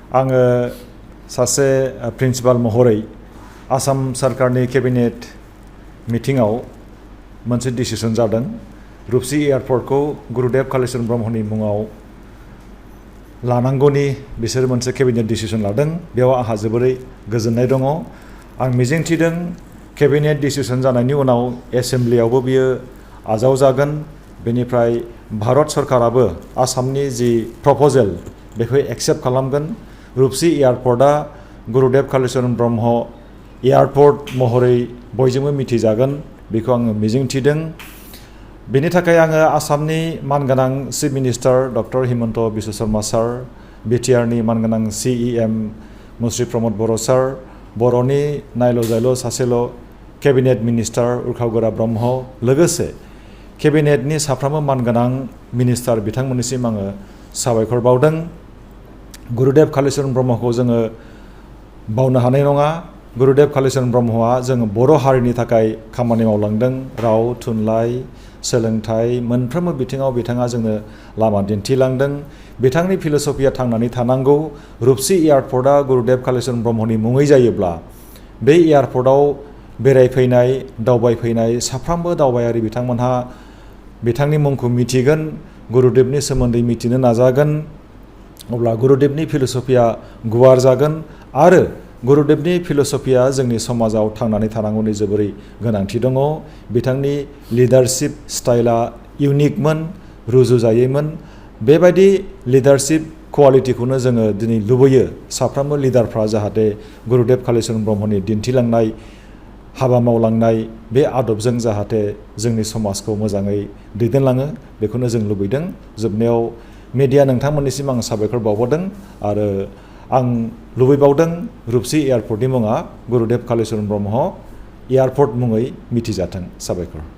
आङो सासे प्रिन्सिपाल महरै आसाम सरकारनि केबिनेट मिटिंआव मोनसे डिसिसन जादों रुपसी एयारपर्टखौ गुरुदेव कालीचरण ब्रह्मनि मुङाव लानांगौनि बिसोर मोनसे केबिनेट डिसिसन लादों। बेयाव आंहा जोबोरै गोजोननाय दङ। आं मिजिंथिदों केबिनेट डिसिसन जानायनि उनाव एसेम्ब्लियावबो बियो आजावजागोन। बेनिफ्राय भारत सरकाराबो आसामनि जि प्रप'जेल बेखौ एक्सेप्ट खालामगोन। रुपसी एयारपर्टआ गुरुदेव कालीचरण ब्रह्म एयारपर्ट महरै बयजोंबो मिथिजागोन बेखौ आङो मिजिंथिदों। बेनि थाखाय आङो आसामनि मानगोनां chief minister doctor Himanta Biswa Sarma sir, बिटिआरनि मानगोनां CEM मुश्री प्रमद बर' सार, बर'नि नायल' जायल' सासेल' केबिनेट मिनिस्टार उर्खाव ब्रह्म, लोगोसे केबिनेटनि साफ्रोमबो मानगोनां मिनिस्टार बिथांमोननिसिम आङो साबायखर बावदों। गुरुदेव कालीचरण ब्रह्मखौ जोङो बावनो हानाय नङा। गुरुदेव कालीचरण ब्रह्मआ जों बर' हारिनि थाखाय खामानि मावलांदों। राव, थुनलाइ, सोलोंथाइ मोनफ्रोमबो बिथिङाव बिथाङा जोंनो लामा दिन्थिलांदों। बिथांनि फिल'सफिया थांनानै थानांगौ। रुपसी एयारपर्टआ गुरुदेव कालीचरण ब्रह्मनि मुङै जायोब्ला बे एयारपर्टआव बेरायफैनाय दावबायफैनाय साफ्रोमबो दावबायारि बिथांमोनहा बिथांनि मुंखौ मिथिगोन, गुरुदेवनि सोमोन्दै मिथिनो नाजागोन। अब्ला गुरुदेवनि फिल'सफिया गुवार जागोन आरो गुरुदेवनि फिल'सफिया जोंनि समाजाव थांनानै थानांगौनि जोबोरै गोनांथि दङ। बिथांनि लिडारशिप स्टाइला इउनिकमोन, रुजुजायैमोन। बेबायदि लिडारशिप क्वालिटिखौनो जोङो दिनै लुबैयो साफ्रोमबो लिडारफ्रा जाहाथे गुरुदेव कालीचरण ब्रह्मनि दिन्थिलांनाय हाबा मावलांनाय बे आदबजों जाहाथे जोंनि समाजखौ मोजाङै दैदेनलाङो बेखौनो जों लुबैदों। जोबनायाव मेडिया नोंथांमोननिसिम आं साबायखर बावहरदों आरो आं लुबैबावदों रुपसी एयारपर्टनि मुङा गुरुदेव कालीचरण ब्रह्म एयारपर्ट मुङै मिथिजाथों। साबायखर।